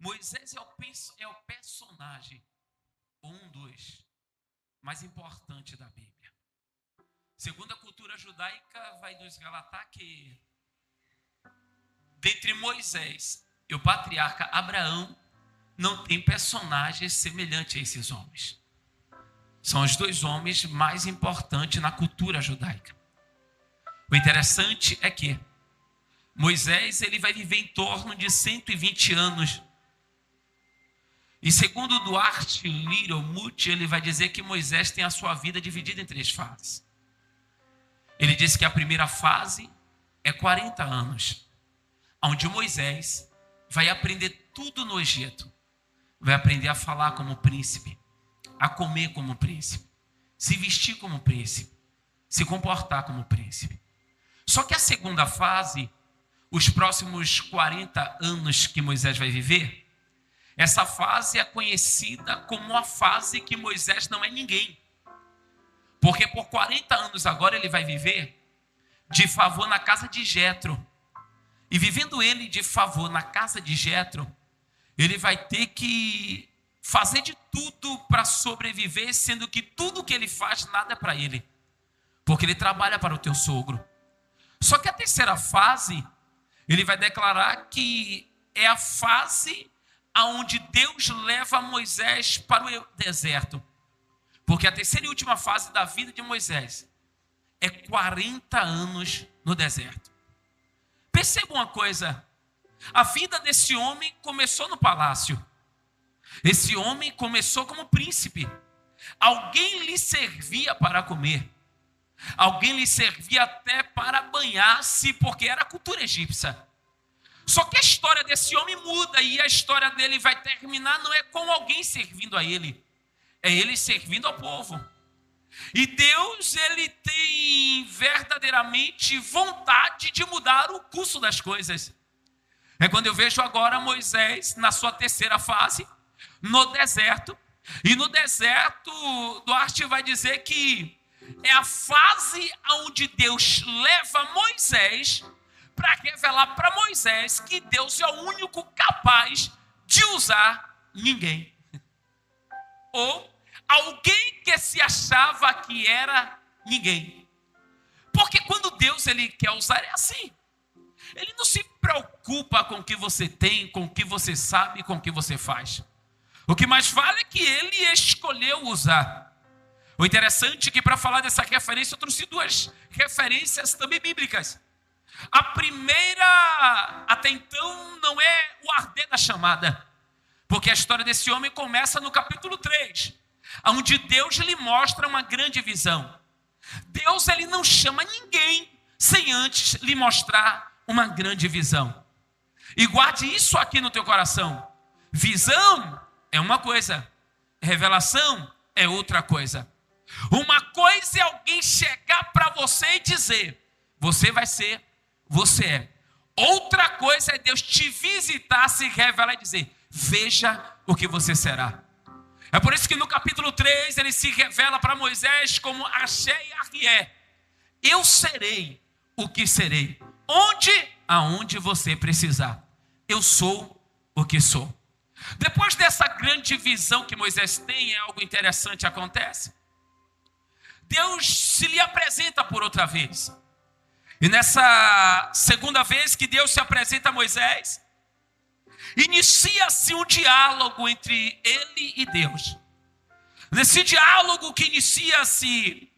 Moisés é o personagem, um dos mais importantes da Bíblia. Segundo a cultura judaica, vai nos relatar que dentre Moisés e o patriarca Abraão, não tem personagens semelhantes a esses homens. São os dois homens mais importantes na cultura judaica. O interessante é que Moisés ele vai viver em torno de 120 anos. E segundo Duarte Littlemuth, ele vai dizer que Moisés tem a sua vida dividida em 3 fases. Ele diz que a primeira fase é 40 anos, onde Moisés vai aprender tudo no Egito. Vai aprender a falar como príncipe, a comer como príncipe, se vestir como príncipe, se comportar como príncipe. Só que a segunda fase, os próximos 40 anos que Moisés vai viver, essa fase é conhecida como a fase que Moisés não é ninguém. Porque por 40 anos agora ele vai viver de favor na casa de Jetro. E vivendo ele de favor na casa de Jetro, ele vai ter que fazer de tudo para sobreviver, sendo que tudo que ele faz nada é para ele. Porque ele trabalha para o teu sogro. Só que a terceira fase, ele vai declarar que é a fase onde Deus leva Moisés para o deserto. Porque a terceira e última fase da vida de Moisés é 40 anos no deserto. Perceba uma coisa, a vida desse homem começou no palácio. Esse homem começou como príncipe. Alguém lhe servia para comer. Alguém lhe servia até para banhar-se, porque era a cultura egípcia. Só que a história desse homem muda e a história dele vai terminar não é com alguém servindo a ele, é ele servindo ao povo. E Deus, ele tem verdadeiramente vontade de mudar o curso das coisas. É quando eu vejo agora Moisés na sua terceira fase, no deserto. E no deserto, Duarte vai dizer que é a fase onde Deus leva Moisés para revelar para Moisés que Deus é o único capaz de usar ninguém. Ou alguém que se achava que era ninguém. Porque quando Deus ele quer usar é assim. Ele não se preocupa com o que você tem, com o que você sabe, com o que você faz. O que mais vale é que ele escolheu usar. O interessante é que para falar dessa referência eu trouxe 2 referências também bíblicas. A primeira, até então, não é o arder da chamada. Porque a história desse homem começa no capítulo 3. Onde Deus lhe mostra uma grande visão. Deus ele não chama ninguém sem antes lhe mostrar uma grande visão. E guarde isso aqui no teu coração. Visão é uma coisa, revelação é outra coisa. Uma coisa é alguém chegar para você e dizer, você vai ser, você é. Outra coisa é Deus te visitar, se revelar e dizer, veja o que você será. É por isso que no capítulo 3 ele se revela para Moisés como Axé e Arrié. Eu serei o que serei. Onde? Aonde você precisar. Eu sou o que sou. Depois dessa grande visão que Moisés tem, algo interessante acontece. Deus se lhe apresenta por outra vez. E nessa segunda vez que Deus se apresenta a Moisés, inicia-se um diálogo entre ele e Deus. Nesse diálogo que inicia-se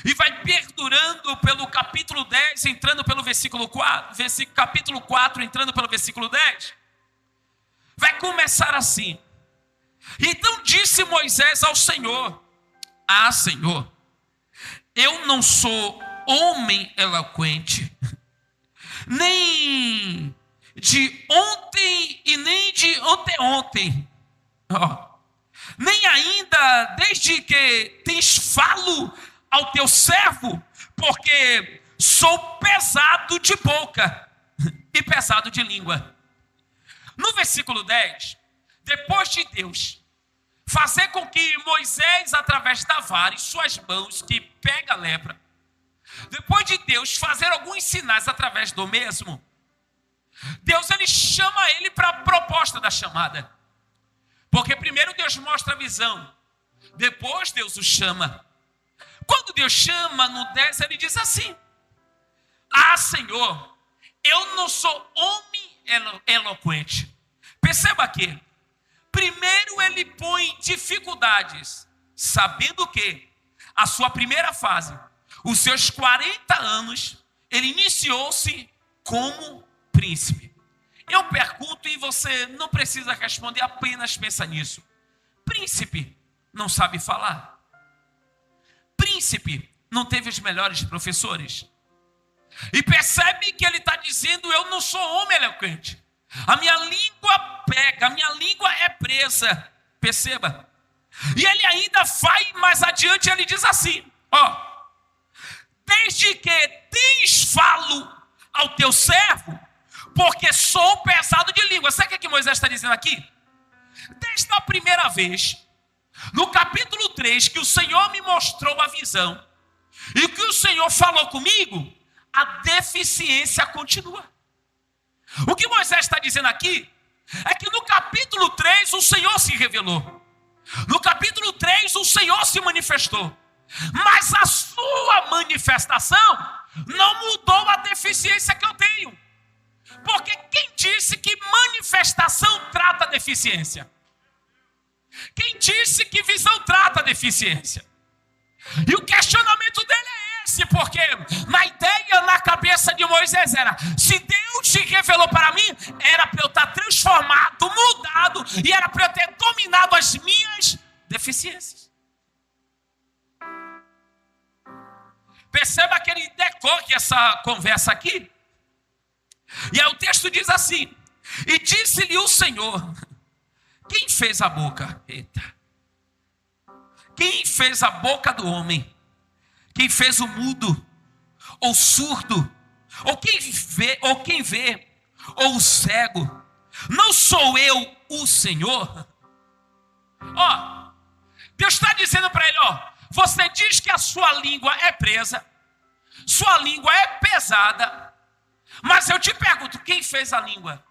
e vai perdurando pelo capítulo 10, entrando pelo versículo 4, capítulo 4, entrando pelo versículo 10, vai começar assim. Então disse Moisés ao Senhor, Senhor, eu não sou homem eloquente, nem de ontem e nem de anteontem, nem ainda desde que tens falo ao teu servo, porque sou pesado de boca e pesado de língua. No versículo 10, depois de Deus fazer com que Moisés, através da vara em suas mãos, que pega a lepra, depois de Deus fazer alguns sinais através do mesmo, Deus ele chama ele para a proposta da chamada. Porque primeiro Deus mostra a visão, depois Deus o chama. Quando Deus chama no 10, ele diz assim: ah, Senhor, eu não sou homem eloquente. Perceba que primeiro ele põe dificuldades, sabendo que a sua primeira fase, os seus 40 anos, ele iniciou-se como príncipe. Eu pergunto e você não precisa responder, apenas pensa nisso. Príncipe não sabe falar. Príncipe não teve os melhores professores. E percebe que ele está dizendo: eu não sou homem eloquente. A minha língua pega, a minha língua é presa. Perceba. E ele ainda vai mais adiante, ele diz assim: ó, desde que tens falo ao teu servo, porque sou pesado de língua. Sabe o que Moisés está dizendo aqui? Desde a primeira vez, no capítulo 3, que o Senhor me mostrou a visão, e que o Senhor falou comigo, a deficiência continua. O que Moisés está dizendo aqui, é que no capítulo 3, o Senhor se revelou. No capítulo 3, o Senhor se manifestou. Mas a sua manifestação não mudou a deficiência que eu tenho. Porque quem disse que manifestação trata deficiência? Quem disse que visão trata deficiência? E o questionamento dele é esse, porque na ideia, na cabeça de Moisés era: se Deus te revelou para mim, era para eu estar transformado, mudado, e era para eu ter dominado as minhas deficiências. Perceba que ele decorre essa conversa aqui. E aí o texto diz assim: e disse-lhe o Senhor: quem fez a boca? Eita. Quem fez a boca do homem? Quem fez o mudo? Ou surdo? Ou quem vê? Ou o cego? Não sou eu o Senhor? Ó, Deus está dizendo para ele: ó, você diz que a sua língua é presa, sua língua é pesada, mas eu te pergunto, quem fez a língua?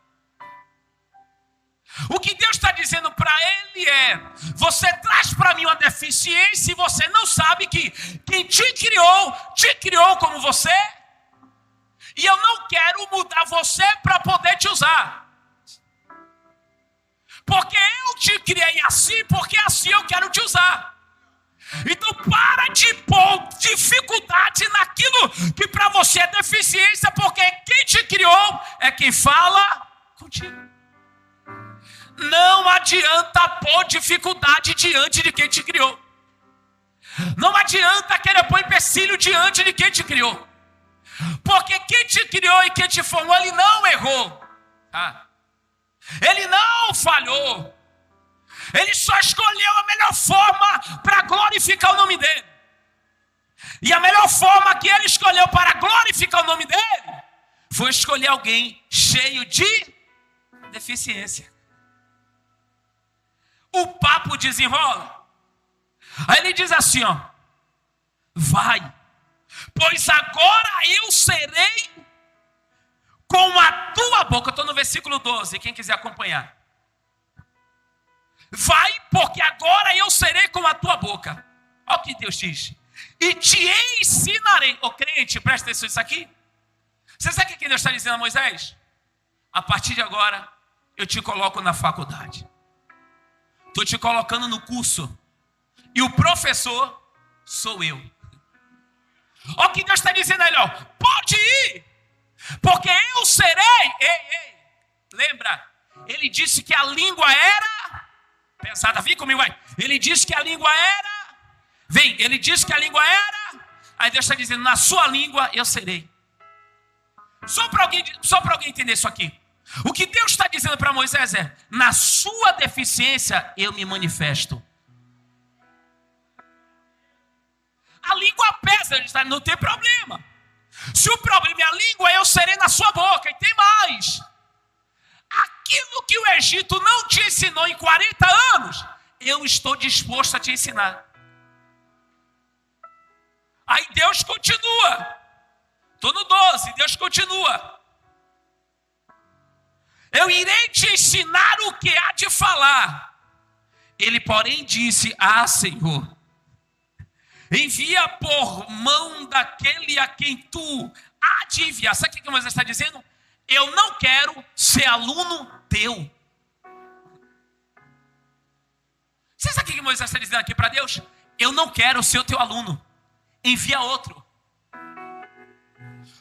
O que Deus está dizendo para ele é: você traz para mim uma deficiência e você não sabe que quem te criou como você, e eu não quero mudar você para poder te usar. Porque eu te criei assim, porque assim eu quero te usar. Então para de pôr dificuldade naquilo que para você é deficiência, porque quem te criou é quem fala contigo. Não adianta pôr dificuldade diante de quem te criou. Não adianta querer pôr empecilho diante de quem te criou. Porque quem te criou e quem te formou, ele não errou. Tá? Ele não falhou. Ele só escolheu a melhor forma para glorificar o nome dele. E a melhor forma que ele escolheu para glorificar o nome dele foi escolher alguém cheio de deficiência. O papo desenrola. Aí ele diz assim, ó: vai, pois agora eu serei com a tua boca. Eu estou no versículo 12, quem quiser acompanhar. Vai, porque agora eu serei com a tua boca. Olha o que Deus diz: e te ensinarei. Ô crente, presta atenção nisso aqui. Você sabe o que Deus está dizendo a Moisés? A partir de agora, eu te coloco na faculdade. Estou te colocando no curso. E o professor sou eu. Olha o que Deus está dizendo a ele, ó: pode ir, porque eu serei. Ei, lembra? Ele disse que a língua era pesada. Vem comigo, vai. Ele disse que a língua era. Vem, ele disse que a língua era. Aí Deus está dizendo: na sua língua eu serei. Só para alguém entender isso aqui. O que Deus está dizendo para Moisés é: na sua deficiência eu me manifesto. A língua pesa, não tem problema. Se o problema é a língua, eu serei na sua boca. E tem mais: aquilo que o Egito não te ensinou em 40 anos, eu estou disposto a te ensinar. Aí Deus continua. Estou no 12, Deus continua. eu irei te ensinar o que há de falar. Ele, porém, disse: Ah, Senhor, envia por mão daquele a quem tu há de enviar. Sabe o que Moisés está dizendo? Eu não quero ser aluno teu. Você sabe o que Moisés está dizendo aqui para Deus? Eu não quero ser o teu aluno. Envia outro.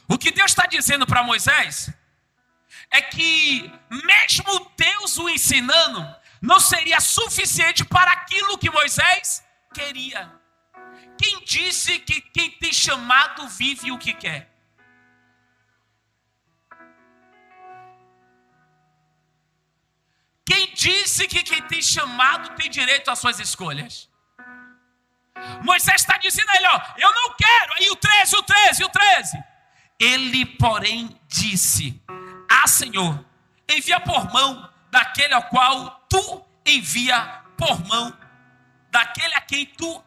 O que Deus está dizendo para Moisés é que mesmo Deus o ensinando, não seria suficiente para aquilo que Moisés queria. Quem disse que quem tem chamado vive o que quer? Quem disse que quem tem chamado tem direito às suas escolhas? Moisés está dizendo a ele, ó, eu não quero. Aí o 13. Ele, porém, disse: Ah, Senhor, envia por mão daquele ao qual tu envia por mão daquele a quem tu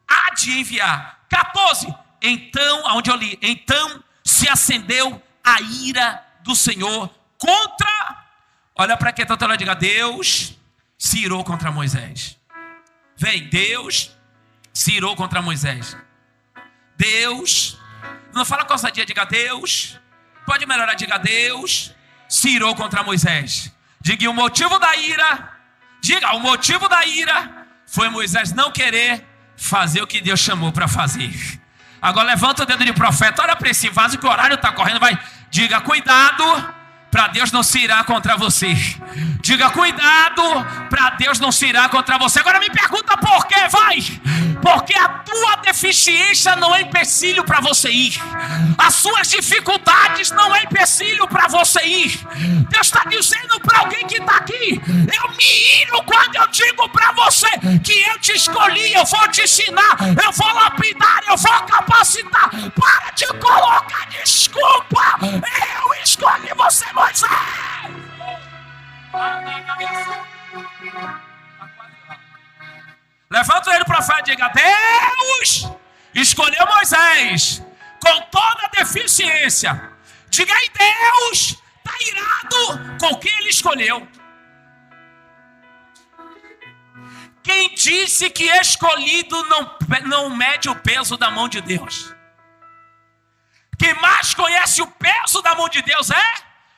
há de enviar. 14. Então, aonde eu li, então se acendeu a ira do Senhor contra... Olha para quem está falando, diga: Deus se irou contra Moisés. Vem, Deus se irou contra Moisés. Deus, não fala com ousadia, diga: Deus, pode melhorar, diga: Deus se irou contra Moisés. Diga: o motivo da ira, diga: o motivo da ira foi Moisés não querer fazer o que Deus chamou para fazer. Agora levanta o dedo de profeta, olha para esse vaso que o horário está correndo, vai. Diga: cuidado para Deus não se irar contra você. Diga: cuidado para Deus não se irar contra você. Agora me pergunta por quê, vai. Porque a tua deficiência não é empecilho para você ir. As suas dificuldades não é empecilho para você ir. Deus está dizendo para alguém que está aqui: eu me iro quando eu digo para você que eu te escolhi, eu vou te ensinar, eu vou lapidar, eu vou capacitar. Para de colocar desculpa. Eu escolhi você, Moisés. Levanta ele, profeta, e diga: Deus escolheu Moisés com toda a deficiência. Diga aí: Deus está irado com quem ele escolheu. Quem disse que escolhido não mede o peso da mão de Deus? Quem mais conhece o peso da mão de Deus é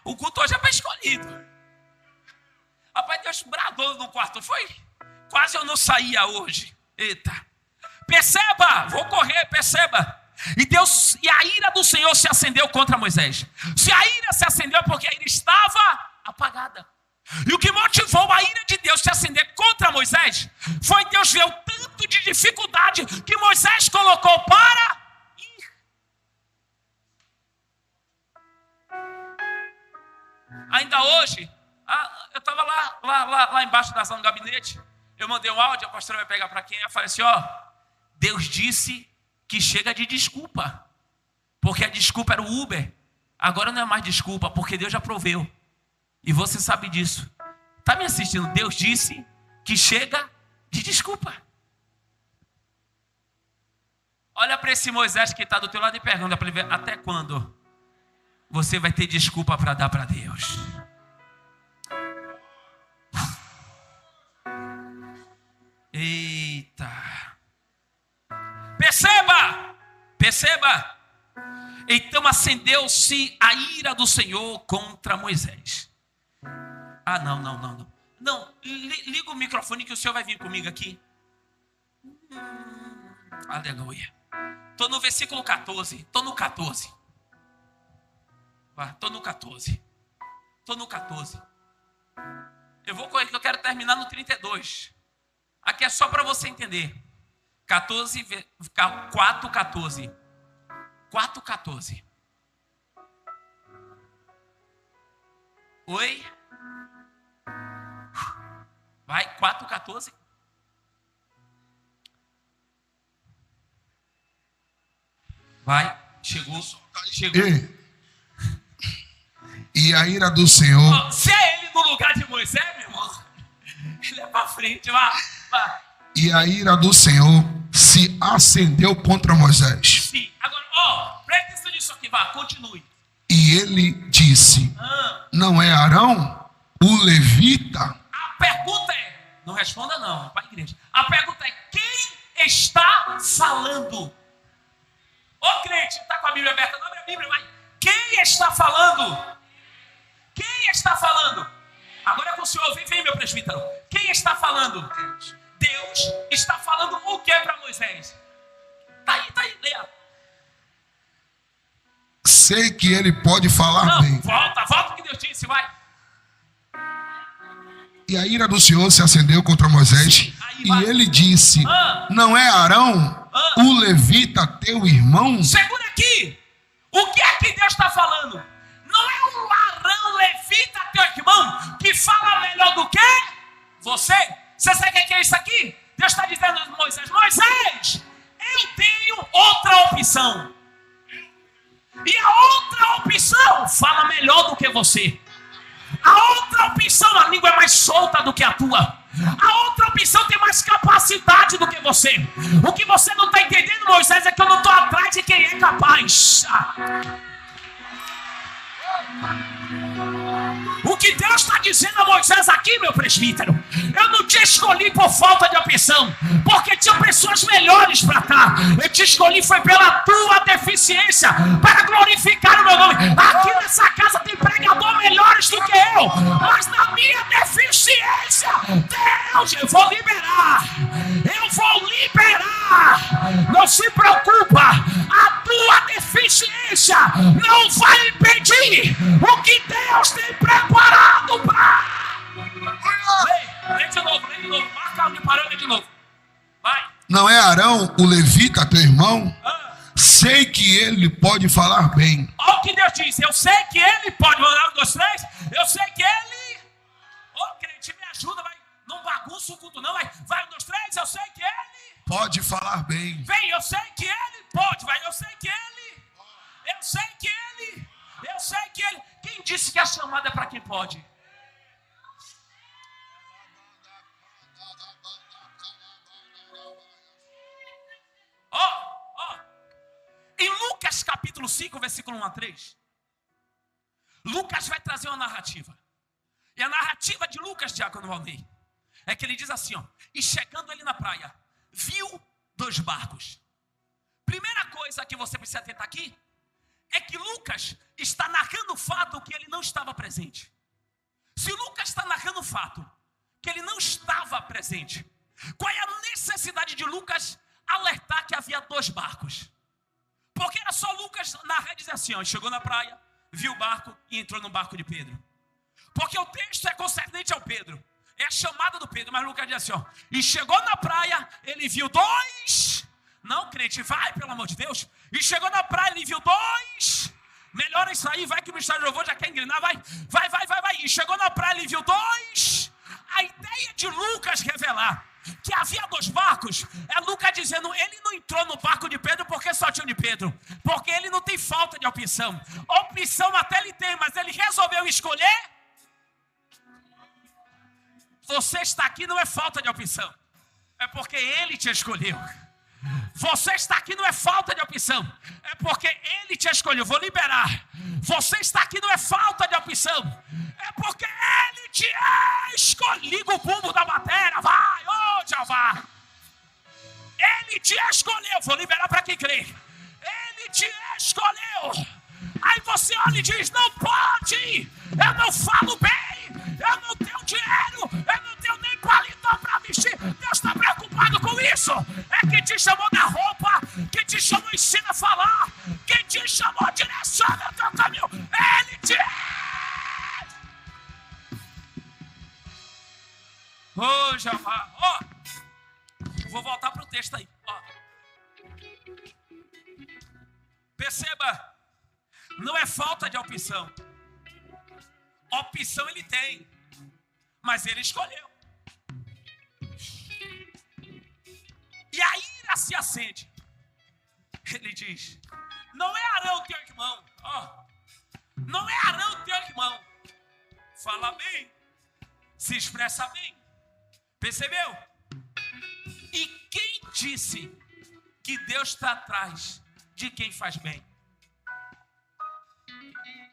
o culto hoje é para escolhido. Rapaz, Deus bradou no quarto, foi? Quase eu não saía hoje. Eita. Perceba, vou correr, perceba. E a ira do Senhor se acendeu contra Moisés. Se a ira se acendeu é porque a ira estava apagada. E o que motivou a ira de Deus se acender contra Moisés foi Deus ver o tanto de dificuldade que Moisés colocou para ir. Ainda hoje, eu estava lá embaixo da sala do gabinete. Eu mandei um áudio, a pastora vai pegar para quem? Eu falei assim: ó, Deus disse que chega de desculpa, porque a desculpa era o Uber. Agora não é mais desculpa, porque Deus já proveu. E você sabe disso. Está me assistindo? Deus disse que chega de desculpa. Olha para esse Moisés que está do teu lado e pergunta para ele ver: até quando você vai ter desculpa para dar para Deus? Eita. Perceba. Então acendeu-se a ira do Senhor contra Moisés. Ah, não. Não, liga o microfone que o senhor vai vir comigo aqui. Aleluia. Estou no versículo 14. Estou no 14. Estou no 14. Eu vou correr que eu quero terminar no 32. Aqui é só para você entender. 4:14. 4:14. Oi? Vai, 4:14. Vai, chegou. E a ira do Senhor... Se é ele no lugar de Moisés, meu irmão, ele é para frente, vai. E a ira do Senhor se acendeu contra Moisés. Sim, agora, presta atenção nisso aqui, vai, continue. E ele disse: não é Arão o levita. A pergunta é, não responda não, para a igreja. A pergunta é, quem está falando? Ô crente, está com a Bíblia aberta? Não abre a Bíblia, vai. Quem está falando? Quem está falando? Agora é com o senhor, vem meu presbítero. Quem está falando? Deus está falando o que para Moisés? Tá aí, leia. Sei que ele pode falar bem. Volta o que Deus disse, vai. E a ira do Senhor se acendeu contra Moisés. Sim, e ele disse, não é Arão, o levita teu irmão? Segura aqui. O que é que Deus está falando? Não é o Arão levita teu irmão que fala melhor do que você? Você sabe o que é isso aqui? Deus está dizendo a Moisés, Moisés, eu tenho outra opção. E a outra opção fala melhor do que você. A outra opção, a língua é mais solta do que a tua. A outra opção tem mais capacidade do que você. O que você não está entendendo, Moisés, é que eu não estou atrás de quem é capaz. O que Deus está dizendo a Moisés aqui, meu presbítero, eu não te escolhi por falta de opção, porque tinha pessoas melhores para cá. Eu te escolhi foi pela tua deficiência, para glorificar o meu nome. Aqui nessa casa tem pregador melhores do que eu, mas na minha deficiência, Deus, eu vou liberar. Não se preocupa, a tua deficiência não vai impedir o que Deus tem preparado para. Lê de novo. Marca onde parou, lê de novo. Vai. Não é Arão, o levita, teu irmão? Sei que ele pode falar bem. Olha o que Deus diz. Eu sei que ele pode. Mandar 1, 2, 3. Eu sei que ele. Ô, crente, me ajuda, vai. Não bagunça o culto, não. Vai 1, 2, 3. Eu sei que ele pode falar bem. Vem, eu sei que ele pode. Vai, eu sei que ele. Quem disse que a chamada é para quem pode? Em Lucas capítulo 5, versículo 1 a 3, Lucas vai trazer uma narrativa. E a narrativa de Lucas, diácono Valnei, é que ele diz assim, e chegando ele na praia, viu 2 barcos. Primeira coisa que você precisa atentar aqui, é que Lucas está narrando o fato que ele não estava presente. Se Lucas está narrando o fato que ele não estava presente, qual é a necessidade de Lucas alertar que havia 2 barcos? Porque era só Lucas narrar e dizer assim, chegou na praia, viu o barco e entrou no barco de Pedro. Porque o texto é concernente ao Pedro, é a chamada do Pedro, mas Lucas diz assim, e chegou na praia, ele viu 2. Não, crente, vai, pelo amor de Deus. E chegou na praia, ele viu 2. Melhora isso aí, vai que o ministério de louvor já quer engrenar, vai. E chegou na praia, ele viu 2. A ideia de Lucas revelar que havia 2 barcos, é Lucas dizendo, ele não entrou no barco de Pedro porque só tinha um de Pedro, porque ele não tem falta de opção. Opção até ele tem, mas ele resolveu escolher. Você está aqui não é falta de opção, é porque ele te escolheu. Você está aqui não é falta de opção, é porque ele te escolheu. Vou liberar. Você está aqui não é falta de opção, é porque ele te escolheu. Liga o bumbo da bateria, vai, Jeová. Ele te escolheu. Vou liberar para quem crê. Ele te escolheu. Aí você olha e diz, não pode, eu não falo bem, eu não tenho dinheiro, eu não tenho nem paletó para vestir. Deus está preocupado com isso. É quem te chamou da roupa, quem te chamou ensina a falar, quem te chamou direciona o teu caminho. Ele te Jeová. Vou voltar para o texto aí. Perceba, não é falta de opção. Opção ele tem, mas ele escolheu. E a ira se acende. Ele diz, não é Arão teu irmão. Não é Arão teu irmão. Fala bem, se expressa bem. Percebeu? E quem disse que Deus está atrás de quem faz bem?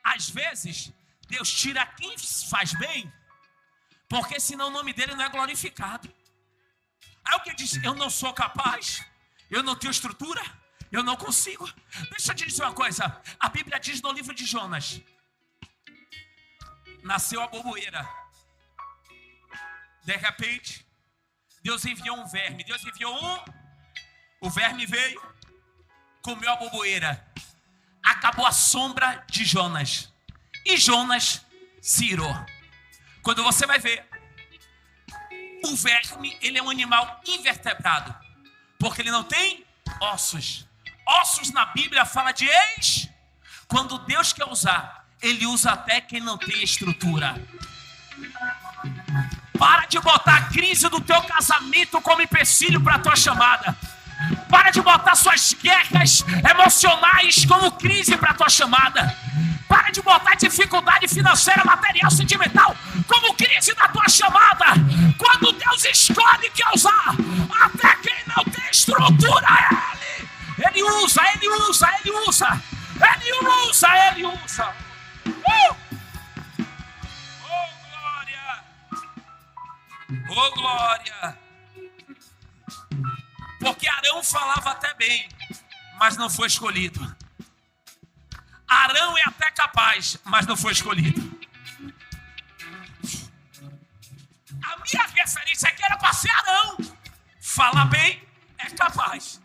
Às vezes, Deus tira quem faz bem porque senão o nome dele não é glorificado. Aí o que diz? Eu não sou capaz, eu não tenho estrutura, eu não consigo. Deixa eu te dizer uma coisa, a Bíblia diz no livro de Jonas, nasceu a boboeira. De repente, Deus enviou um verme. O verme veio, comeu a boboeira. Acabou a sombra de Jonas. E Jonas se irou. Quando você vai ver, o verme, ele é um animal invertebrado. Porque ele não tem ossos. Ossos na Bíblia fala de ex. Quando Deus quer usar, ele usa até quem não tem estrutura. Para de botar a crise do teu casamento como empecilho para a tua chamada. Para de botar suas guerras emocionais como crise para a tua chamada. Para de botar dificuldade financeira, material, sentimental como crise da tua chamada. Quando Deus escolhe que usar, até quem não tem estrutura, Ele usa. Oh, glória! Porque Arão falava até bem, mas não foi escolhido. Arão é até capaz, mas não foi escolhido. A minha referência aqui era para ser Arão. Fala bem, é capaz.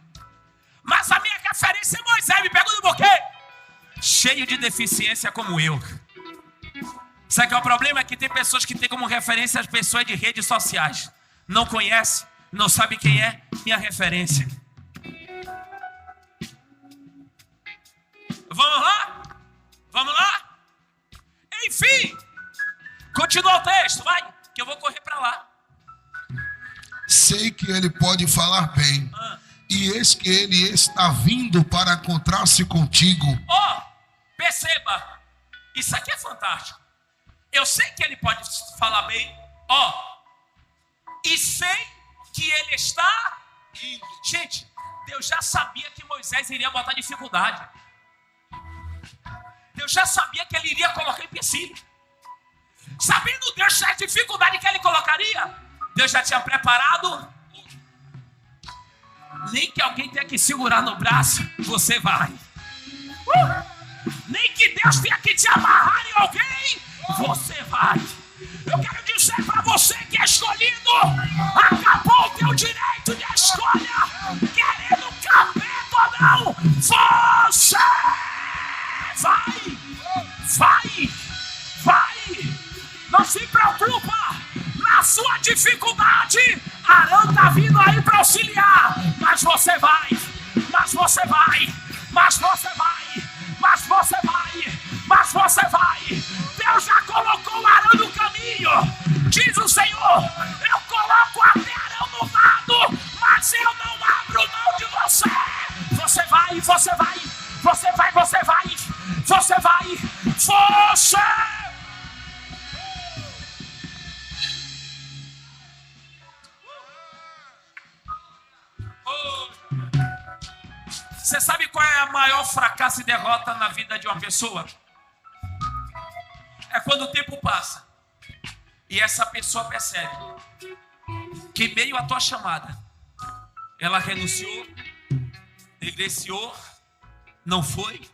Mas a minha referência é Moisés, me pegou no buquê. Cheio de deficiência como eu. Sabe que é o problema? É que tem pessoas que têm como referência as pessoas de redes sociais. Não conhece, não sabe quem é minha referência. Vamos lá? Enfim, continua o texto, vai, que eu vou correr para lá. Sei que ele pode falar bem, e eis que ele está vindo para encontrar-se contigo. Perceba, isso aqui é fantástico. Eu sei que ele pode falar bem, e sei que ele está indo. Gente, Deus já sabia que Moisés iria botar dificuldade. Deus já sabia que ele iria colocar empecilho. Sabendo Deus a dificuldade que ele colocaria, Deus já tinha preparado. Nem que alguém tenha que segurar no braço, você vai. Nem que Deus tenha que te amarrar em alguém, você vai. Eu quero dizer para você que é escolhido, acabou o teu direito de escolha, querendo capeta ou não, você vai. Não se preocupa, na sua dificuldade, Arão está vindo aí para auxiliar, mas você vai. Deus já colocou Arão no caminho. Diz o Senhor, eu coloco até Arão no lado, mas eu não abro mão de você. Você vai. Você sabe qual é a maior fracasso e derrota na vida de uma pessoa? É quando o tempo passa e essa pessoa percebe que meio à tua chamada ela renunciou, negligenciou, não foi,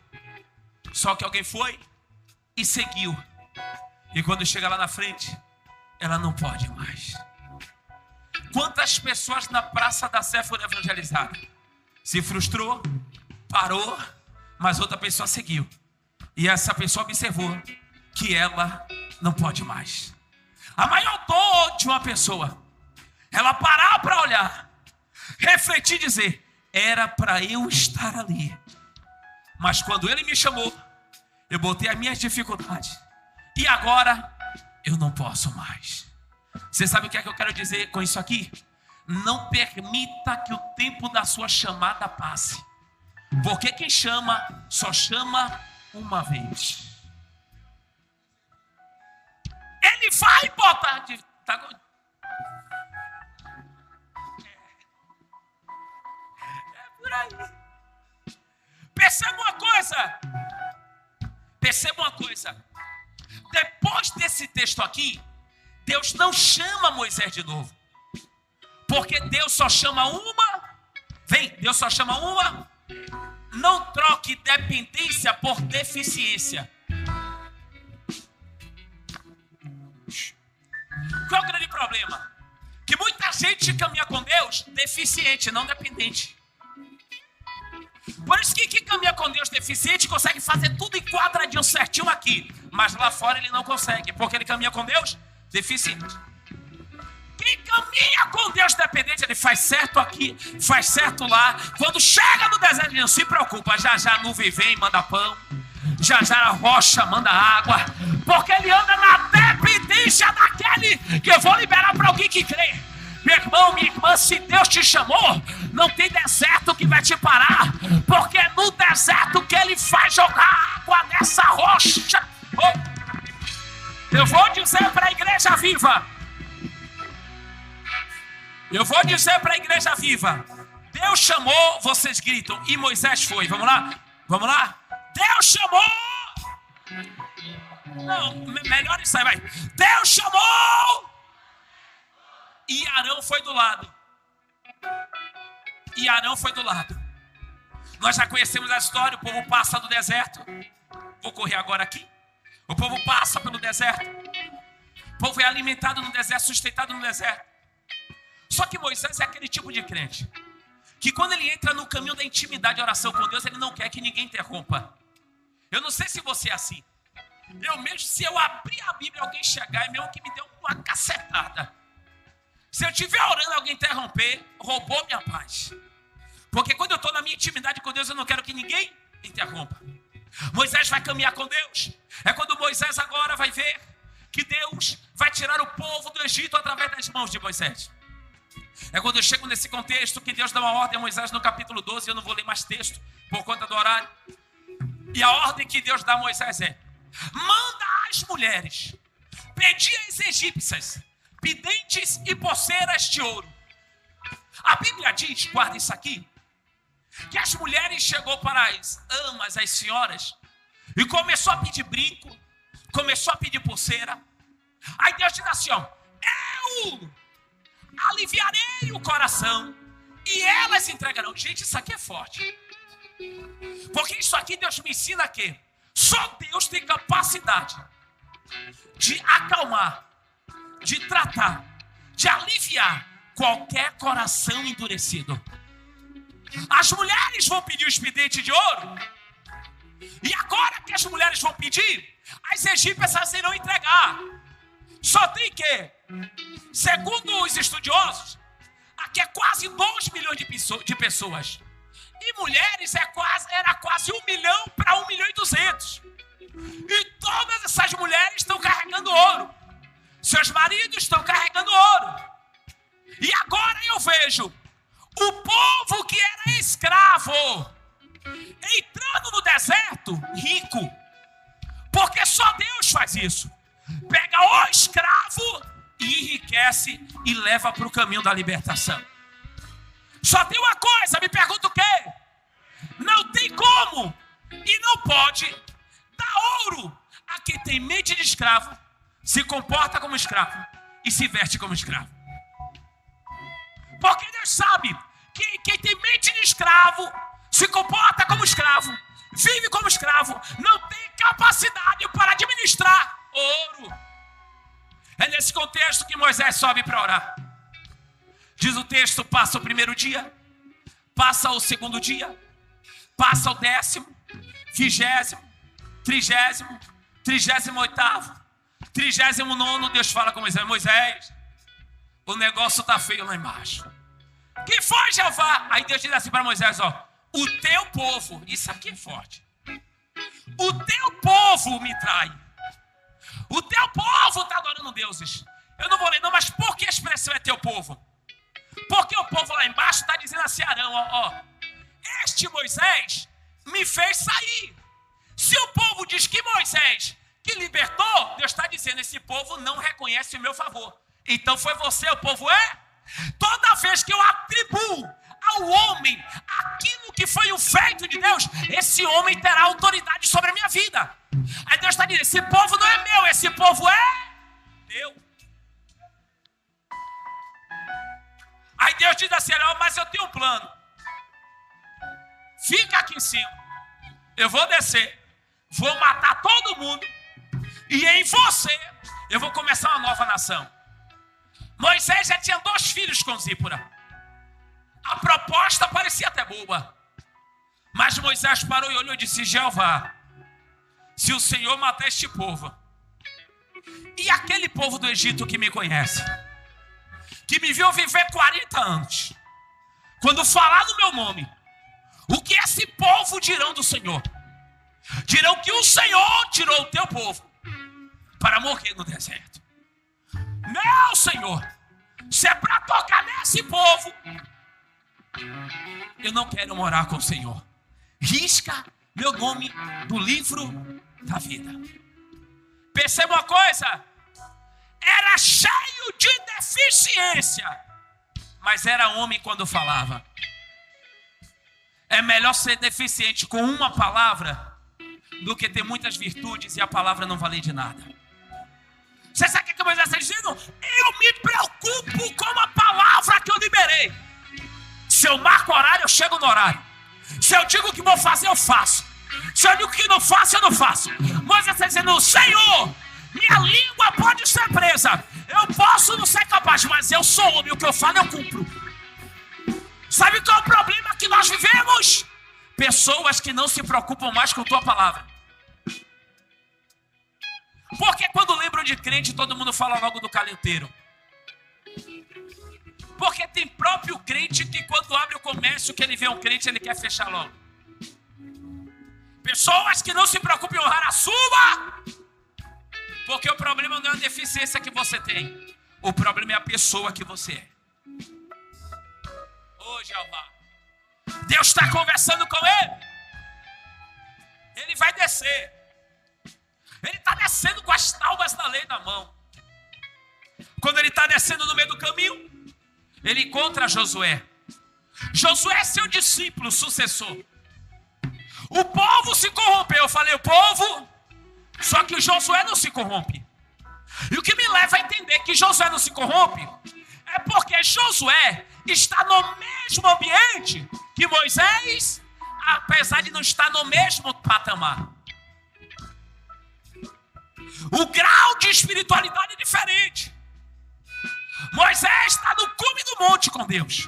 só que alguém foi e seguiu. E quando chega lá na frente, ela não pode mais. Quantas pessoas na Praça da Sé foram evangelizadas? Se frustrou, parou, mas outra pessoa seguiu. E essa pessoa observou que ela não pode mais. A maior dor de uma pessoa, ela parar para olhar, refletir e dizer, era para eu estar ali. Mas quando ele me chamou, eu botei as minhas dificuldades. E agora, eu não posso mais. Você sabe o que é que eu quero dizer com isso aqui? Não permita que o tempo da sua chamada passe. Porque quem chama, só chama uma vez. Ele vai botar... É por aí. Perceba uma coisa. Depois desse texto aqui, Deus não chama Moisés de novo. Porque Deus só chama uma. Deus só chama uma. Não troque dependência por deficiência. Qual é o grande problema? Que muita gente caminha com Deus deficiente, não dependente. Por isso que quem caminha com Deus deficiente consegue fazer tudo em quadradinho certinho aqui. Mas lá fora ele não consegue, porque ele caminha com Deus deficiente. Quem caminha com Deus dependente, ele faz certo aqui, faz certo lá. Quando chega no deserto, ele não se preocupa. Já já a nuvem vem, manda pão. Já já a rocha manda água. Porque ele anda na dependência daquele que eu vou liberar para alguém que crê. Meu irmão, minha irmã, se Deus te chamou, não tem deserto que vai te parar. Porque é no deserto que ele faz jogar água nessa rocha. Eu vou dizer para a igreja viva. Eu vou dizer para a igreja viva. Deus chamou, vocês gritam, e Moisés foi. Vamos lá? Vamos lá? Deus chamou. Não, melhor isso aí, vai. Deus chamou. E Arão foi do lado. E Arão foi do lado. Nós já conhecemos a história. O povo passa do deserto. Vou correr agora aqui. O povo passa pelo deserto. O povo é alimentado no deserto, sustentado no deserto. Só que Moisés é aquele tipo de crente que quando ele entra no caminho da intimidade e oração com Deus, ele não quer que ninguém interrompa. Eu não sei se você é assim. Eu mesmo, se eu abrir a Bíblia e alguém chegar, é mesmo que me deu uma cacetada. Se eu estiver orando e alguém interromper, roubou minha paz. Porque quando eu estou na minha intimidade com Deus, eu não quero que ninguém interrompa. Moisés vai caminhar com Deus. É quando Moisés agora vai ver que Deus vai tirar o povo do Egito através das mãos de Moisés. É quando eu chego nesse contexto que Deus dá uma ordem a Moisés no capítulo 12. Eu não vou ler mais texto por conta do horário. E a ordem que Deus dá a Moisés é: manda às mulheres pedir às egípcias pendentes e pulseiras de ouro. A Bíblia diz, guarda isso aqui, que as mulheres chegou para as amas, as senhoras, e começou a pedir brinco, começou a pedir pulseira. Aí Deus diz assim, ó: eu aliviarei o coração e elas entregarão. Gente, isso aqui é forte. Porque isso aqui Deus me ensina que só Deus tem capacidade de acalmar, de tratar, de aliviar qualquer coração endurecido. As mulheres vão pedir os pendentes de ouro. E agora que as mulheres vão pedir, as egípcias irão entregar. Só tem que, segundo os estudiosos, aqui é quase 2 milhões de pessoas. E mulheres era quase 1 milhão para 1.200.000. E todas essas mulheres estão carregando ouro. Seus maridos estão carregando ouro. E agora eu vejo o povo que era escravo entrando no deserto rico. Porque só Deus faz isso. Pega o escravo e enriquece e leva para o caminho da libertação. Só tem uma coisa, me pergunta o quê? Não tem como e não pode dar ouro a quem tem mente de escravo, se comporta como escravo e se veste como escravo. Porque Deus sabe que quem tem mente de escravo, se comporta como escravo, vive como escravo, não tem capacidade para administrar ouro. É nesse contexto que Moisés sobe para orar. Diz o texto, passa o primeiro dia, passa o segundo dia, passa o 10º, 20º, 30º, 38º, 39º, Deus fala com Moisés: Moisés, o negócio está feio lá embaixo. Que foi, Jeová? Aí Deus diz assim para Moisés, ó: o teu povo, isso aqui é forte, o teu povo me trai. O teu povo está adorando deuses. Eu não vou ler não, mas por que a expressão é teu povo? Porque o povo lá embaixo está dizendo assim: Arão, ó, este Moisés me fez sair. Se o povo diz que Moisés que libertou, Deus está dizendo: esse povo não reconhece o meu favor. Então foi você, o povo é? Toda vez que eu atribuo ao homem aquilo que foi o feito de Deus, esse homem terá autoridade sobre a minha vida. Aí Deus está dizendo: esse povo não é meu, esse povo é meu. diz assim, mas eu tenho um plano. Fica aqui em cima. Eu vou descer. Vou matar todo mundo. E em você, eu vou começar uma nova nação. Moisés já tinha 2 filhos com Zípora. A proposta parecia até boa. Mas Moisés parou e olhou e disse, Jeová, se o Senhor matar este povo, e aquele povo do Egito que me conhece, que me viu viver 40 anos, quando falar no meu nome, o que esse povo dirão do Senhor? Dirão que o Senhor tirou o teu povo para morrer no deserto. Meu Senhor, se é para tocar nesse povo, eu não quero morar com o Senhor. Risca meu nome do livro da vida. Perceba uma coisa, era cheio de deficiência, mas era homem quando falava. É melhor ser deficiente com uma palavra do que ter muitas virtudes e a palavra não valer de nada. Você sabe o que Moisés está dizendo? Eu me preocupo com a palavra que eu liberei. Se eu marco horário, eu chego no horário. Se eu digo que vou fazer, eu faço. Se eu digo que não faço, eu não faço. Moisés está dizendo, Senhor, minha língua pode ser presa. Eu posso não ser capaz, mas eu sou homem. O que eu falo, eu cumpro. Sabe qual é o problema que nós vivemos? Pessoas que não se preocupam mais com tua palavra. Porque quando lembram de crente, todo mundo fala logo do calenteiro. Porque tem próprio crente que quando abre o comércio, que ele vê um crente, ele quer fechar logo. Pessoas que não se preocupam em honrar a sua. Porque o problema não é a deficiência que você tem. O problema é a pessoa que você é. Ô Jeová, Deus está conversando com ele. Ele vai descer. Ele está descendo com as tábuas da lei na mão. Quando ele está descendo no meio do caminho, ele encontra Josué. Josué é seu discípulo, sucessor. O povo se corrompeu. Eu falei, o povo. Só que o Josué não se corrompe. E o que me leva a entender que Josué não se corrompe é porque Josué está no mesmo ambiente que Moisés, apesar de não estar no mesmo patamar. O grau de espiritualidade é diferente. Moisés está no cume do monte com Deus.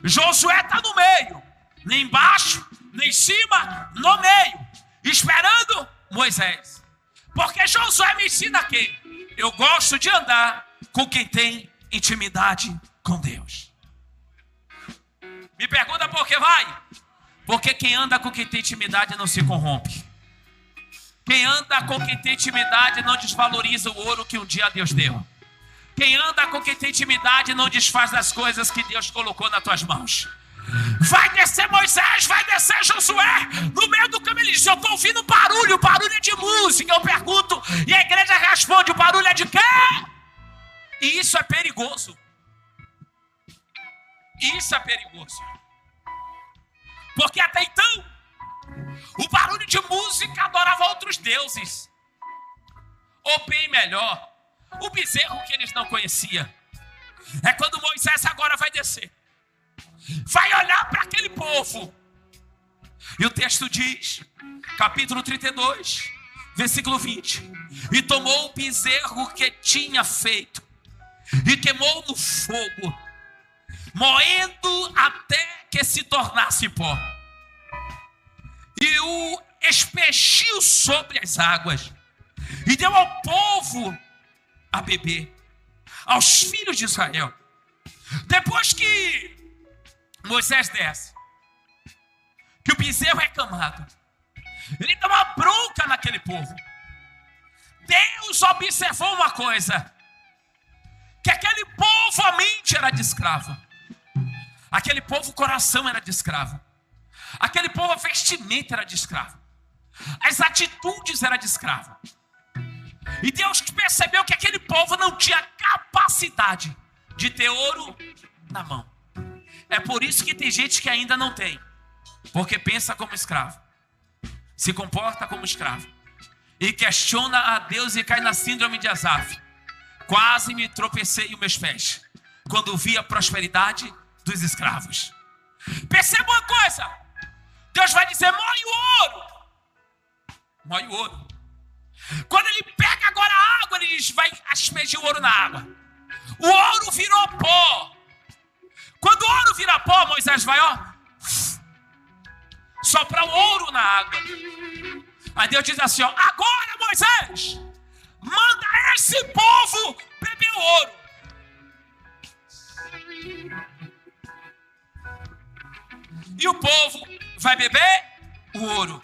Josué está no meio. Nem embaixo, nem em cima, no meio. Esperando Moisés. Porque Josué me ensina que eu gosto de andar com quem tem intimidade com Deus. Me pergunta por que vai? Porque quem anda com quem tem intimidade não se corrompe. Quem anda com quem tem intimidade não desvaloriza o ouro que um dia Deus deu. Quem anda com quem tem intimidade não desfaz das coisas que Deus colocou nas tuas mãos. Vai descer Moisés, vai descer Josué. No meio do caminho ele diz, eu estou ouvindo barulho, o barulho é de música. Eu pergunto e a igreja responde, o barulho é de quê? E isso é perigoso. Isso é perigoso. Porque até então, o barulho de música adorava outros deuses. Ou bem melhor, o bezerro que eles não conheciam. É quando Moisés agora vai descer. Vai olhar para aquele povo. E o texto diz, capítulo 32, versículo 20. E tomou o bezerro que tinha feito e queimou no fogo, moendo até que se tornasse pó. E o espejiu sobre as águas e deu ao povo a beber, aos filhos de Israel. Depois que Moisés desce, que o bezerro é queimado, ele dá uma bronca naquele povo. Deus observou uma coisa, que aquele povo a mente era de escravo, aquele povo o coração era de escravo, aquele povo a vestimenta era de escravo, as atitudes eram de escravo. E Deus percebeu que aquele povo não tinha capacidade de ter ouro na mão. É por isso que tem gente que ainda não tem, porque pensa como escravo, se comporta como escravo e questiona a Deus e cai na síndrome de Asaf. Quase me tropecei os meus pés quando vi a prosperidade dos escravos. Perceba uma coisa. Deus vai dizer, moe o ouro. Moe o ouro. Quando ele pega agora a água, ele diz, vai aspergir o ouro na água. O ouro virou pó. Quando o ouro vira pó, Moisés vai, soprar o ouro na água. Aí Deus diz assim, agora Moisés, manda esse povo beber o ouro. E o povo vai beber o ouro.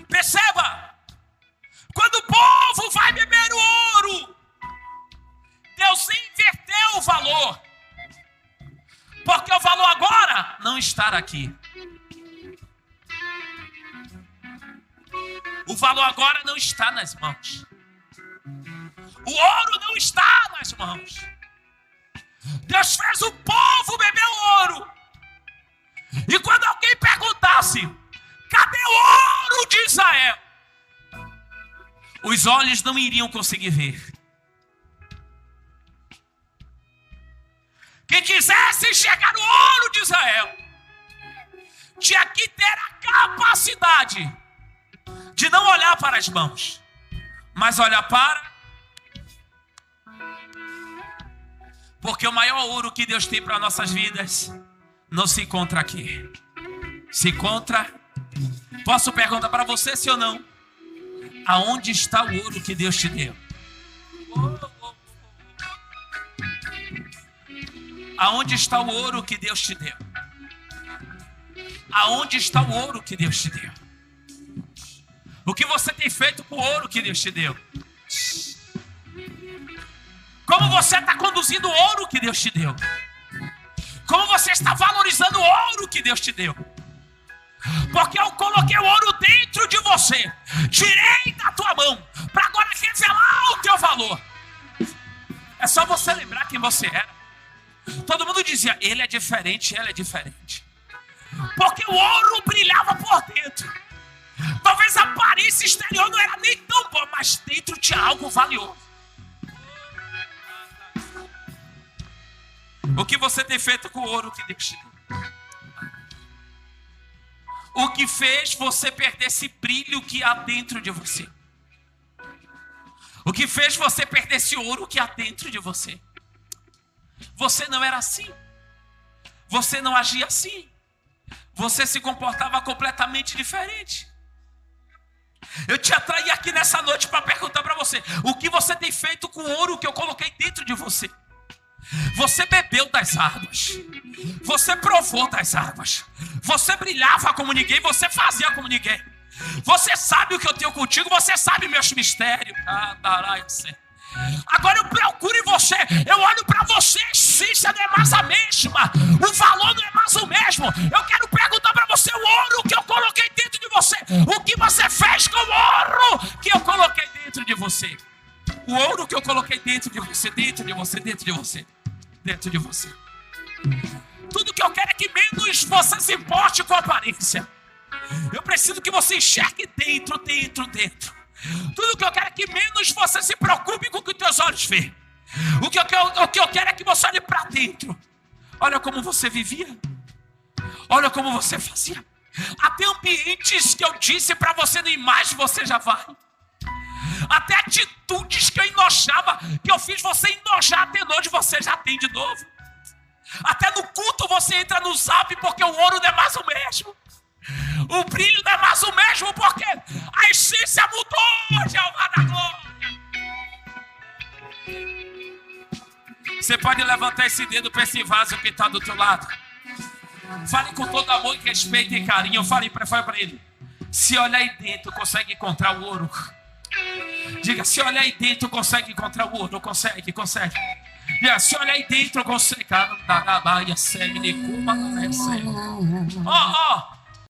Perceba, quando o povo vai beber o ouro, Deus inverteu o valor. Porque o valor agora não está aqui. O valor agora não está nas mãos. O ouro não está nas mãos. Deus fez o povo beber o ouro. E quando alguém perguntasse, cadê o ouro de Israel? Os olhos não iriam conseguir ver. Quem quisesse enxergar o ouro de Israel tinha que ter a capacidade de não olhar para as mãos, mas olhar para... Porque o maior ouro que Deus tem para nossas vidas não se encontra aqui. Se encontra... Posso perguntar para você, sim ou não? Aonde está o ouro que Deus te deu? Aonde está o ouro que Deus te deu? Aonde está o ouro que Deus te deu? O que você tem feito com o ouro que Deus te deu? Como você está conduzindo o ouro que Deus te deu? Como você está valorizando o ouro que Deus te deu? Porque eu coloquei o ouro dentro de você, tirei da tua mão, para agora revelar o teu valor. É só você lembrar quem você era. Todo mundo dizia, ele é diferente, ela é diferente. Porque o ouro brilhava por dentro. Talvez a aparência exterior não era nem tão boa, mas dentro tinha algo valioso. O que você tem feito com o ouro que Deus te deu? O que fez você perder esse brilho que há dentro de você? O que fez você perder esse ouro que há dentro de você? Você não era assim. Você não agia assim. Você se comportava completamente diferente. Eu te atraí aqui nessa noite para perguntar para você: o que você tem feito com o ouro que eu coloquei dentro de você? Você bebeu das águas. Você provou das águas. Você brilhava como ninguém. Você fazia como ninguém. Você sabe o que eu tenho contigo. Você sabe meus mistérios. Agora eu procuro em você. Eu olho para você. A essência não é mais a mesma. O valor não é mais o mesmo. Eu quero perguntar para você: o ouro que eu coloquei dentro de você, o que você fez com o ouro que eu coloquei dentro de você? O ouro que eu coloquei dentro de você, dentro de você, dentro de você, dentro de você. Tudo que eu quero é que menos você se importe com a aparência. Eu preciso que você enxergue dentro, dentro, dentro. Tudo que eu quero é que menos você se preocupe com o que os teus olhos veem. O que eu quero é que você olhe para dentro. Olha como você vivia. Olha como você fazia. Até ambientes que eu disse para você não ir mais, você já vai. Até atitudes que eu enojava, que eu fiz você enojar, até noite você já tem de novo. Até no culto você entra no zap porque o ouro não é mais o mesmo. O brilho não é mais o mesmo porque a essência mudou, Jeová da glória. Você pode levantar esse dedo para esse vaso que está do teu lado. Fale com todo amor, respeito e carinho. Fale para ele: se olhar aí dentro, consegue encontrar o ouro. Diga: se olhar aí dentro, consegue encontrar o ouro. Consegue. Diga: se olhar aí dentro, consegue. Ó.